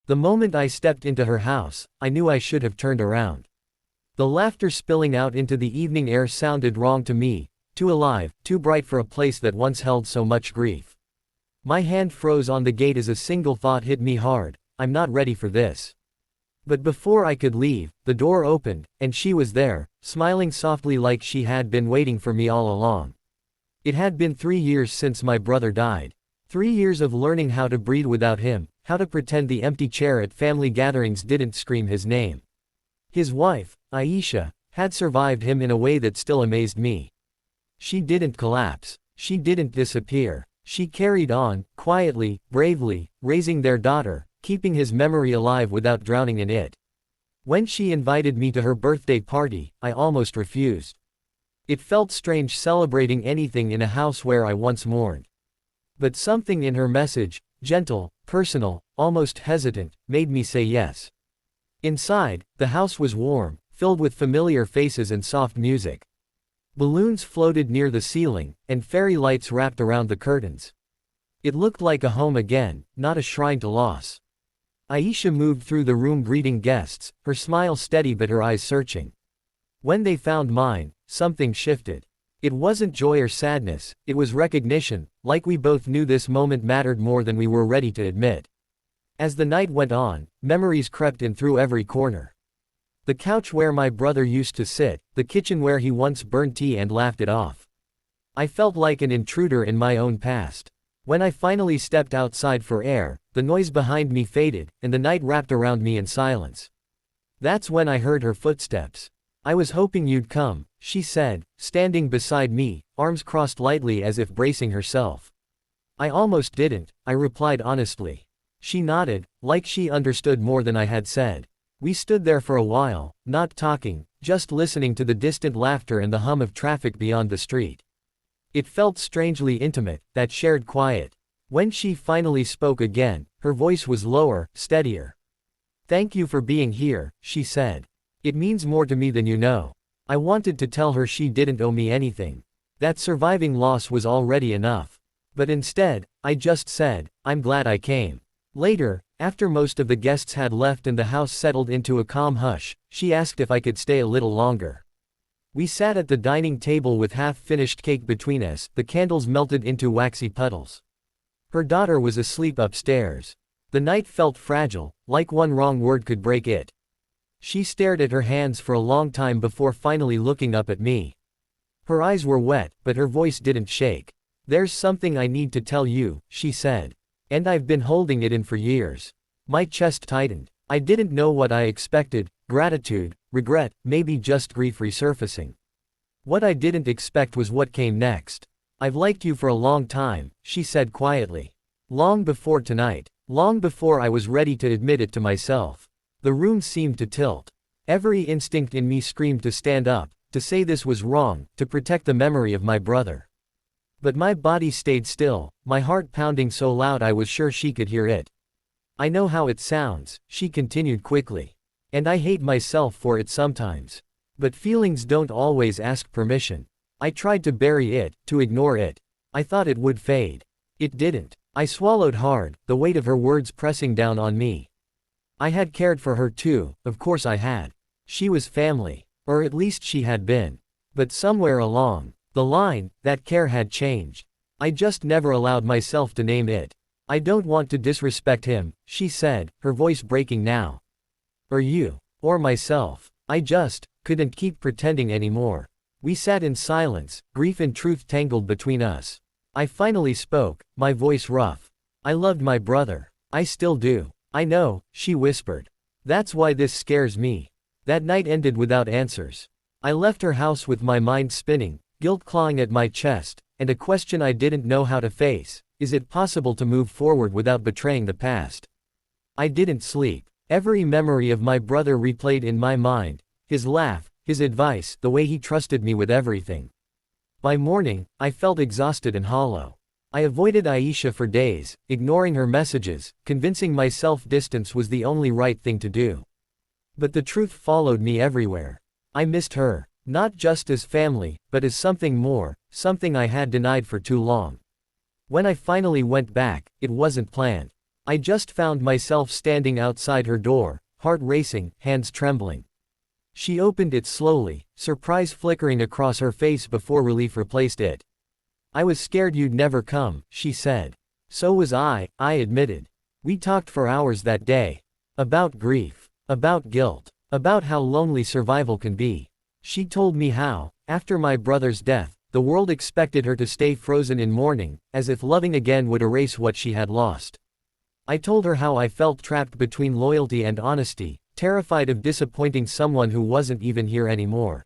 The moment I stepped into her house, I knew I should have turned around. The laughter spilling out into the evening air sounded wrong to me, too alive, too bright for a place that once held so much grief. My hand froze on the gate as a single thought hit me hard: I'm not ready for this. But before I could leave, the door opened, and she was there, smiling softly like she had been waiting for me all along. It had been 3 years since my brother died. 3 years of learning how to breathe without him, how to pretend the empty chair at family gatherings didn't scream his name. His wife, Aisha, had survived him in a way that still amazed me. She didn't collapse. She didn't disappear. She carried on, quietly, bravely, raising their daughter, keeping his memory alive without drowning in it. When she invited me to her birthday party, I almost refused. It felt strange celebrating anything in a house where I once mourned. But something in her message, gentle, personal, almost hesitant, made me say yes. Inside, the house was warm, filled with familiar faces and soft music. Balloons floated near the ceiling, and fairy lights wrapped around the curtains. It looked like a home again, not a shrine to loss. Aisha moved through the room greeting guests, her smile steady but her eyes searching. When they found mine, something shifted. It wasn't joy or sadness, it was recognition, like we both knew this moment mattered more than we were ready to admit. As the night went on, memories crept in through every corner. The couch where my brother used to sit, the kitchen where he once burned tea and laughed it off. I felt like an intruder in my own past. When I finally stepped outside for air, the noise behind me faded, and the night wrapped around me in silence. That's when I heard her footsteps. "I was hoping you'd come," she said, standing beside me, arms crossed lightly as if bracing herself. "I almost didn't," I replied honestly. She nodded, like she understood more than I had said. We stood there for a while, not talking, just listening to the distant laughter and the hum of traffic beyond the street. It felt strangely intimate, that shared quiet. When she finally spoke again, her voice was lower, steadier. "Thank you for being here," she said. "It means more to me than you know." I wanted to tell her she didn't owe me anything. That surviving loss was already enough. But instead, I just said, "I'm glad I came." Later, after most of the guests had left and the house settled into a calm hush, she asked if I could stay a little longer. We sat at the dining table with half-finished cake between us, the candles melted into waxy puddles. Her daughter was asleep upstairs. The night felt fragile, like one wrong word could break it. She stared at her hands for a long time before finally looking up at me. Her eyes were wet, but her voice didn't shake. "There's something I need to tell you," she said. "And I've been holding it in for years." My chest tightened. I didn't know what I expected: gratitude, regret, maybe just grief resurfacing. What I didn't expect was what came next. "I've liked you for a long time," she said quietly. "Long before tonight. Long before I was ready to admit it to myself." The room seemed to tilt. Every instinct in me screamed to stand up, to say this was wrong, to protect the memory of my brother. But my body stayed still, my heart pounding so loud I was sure she could hear it. "I know how it sounds," she continued quickly. "And I hate myself for it sometimes. But feelings don't always ask permission. I tried to bury it, to ignore it. I thought it would fade. It didn't." I swallowed hard, the weight of her words pressing down on me. I had cared for her too, of course I had. She was family. Or at least she had been. But somewhere along the line, that care had changed. I just never allowed myself to name it. "I don't want to disrespect him," she said, her voice breaking now. "Or you. Or myself. I just couldn't keep pretending anymore." We sat in silence, grief and truth tangled between us. I finally spoke, my voice rough. "I loved my brother. I still do." "I know," she whispered. "That's why this scares me." That night ended without answers. I left her house with my mind spinning, guilt clawing at my chest, and a question I didn't know how to face: is it possible to move forward without betraying the past? I didn't sleep. Every memory of my brother replayed in my mind: his laugh, his advice, the way he trusted me with everything. By morning, I felt exhausted and hollow. I avoided Aisha for days, ignoring her messages, convincing myself distance was the only right thing to do. But the truth followed me everywhere. I missed her, not just as family, but as something more, something I had denied for too long. When I finally went back, it wasn't planned. I just found myself standing outside her door, heart racing, hands trembling. She opened it slowly, surprise flickering across her face before relief replaced it. "I was scared you'd never come," she said. "So was I admitted. We talked for hours that day. About grief. About guilt. About how lonely survival can be. She told me how, after my brother's death, the world expected her to stay frozen in mourning, as if loving again would erase what she had lost. I told her how I felt trapped between loyalty and honesty, terrified of disappointing someone who wasn't even here anymore.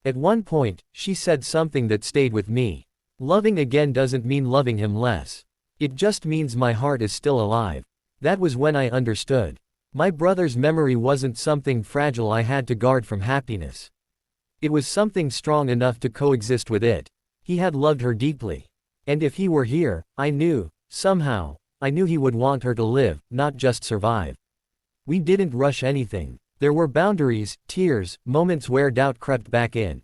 At one point, she said something that stayed with me. Loving again doesn't mean loving him less. It just means my heart is still alive. That was when I understood. My brother's memory wasn't something fragile I had to guard from happiness. It was something strong enough to coexist with it. He had loved her deeply. And if he were here, I knew, somehow, I knew he would want her to live, not just survive. We didn't rush anything. There were boundaries, tears, moments where doubt crept back in.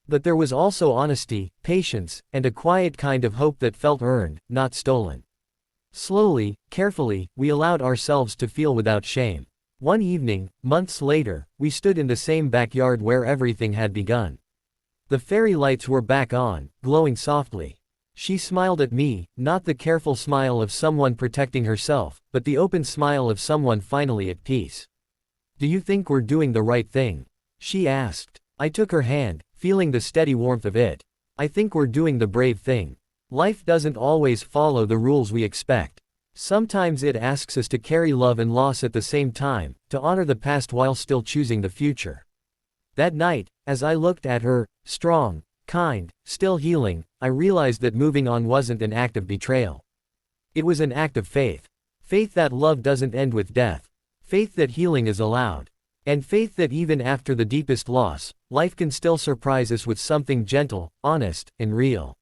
But there was also honesty, patience, and a quiet kind of hope that felt earned, not stolen. Slowly, carefully, we allowed ourselves to feel without shame. One evening, months later, we stood in the same backyard where everything had begun. The fairy lights were back on, glowing softly. She smiled at me, not the careful smile of someone protecting herself, but the open smile of someone finally at peace. "Do you think we're doing the right thing?" she asked. I took her hand, feeling the steady warmth of it. "I think we're doing the brave thing. Life doesn't always follow the rules we expect. Sometimes it asks us to carry love and loss at the same time, to honor the past while still choosing the future." That night, as I looked at her, strong, kind, still healing, I realized that moving on wasn't an act of betrayal. It was an act of faith. Faith that love doesn't end with death. Faith that healing is allowed. And faith that even after the deepest loss, life can still surprise us with something gentle, honest, and real.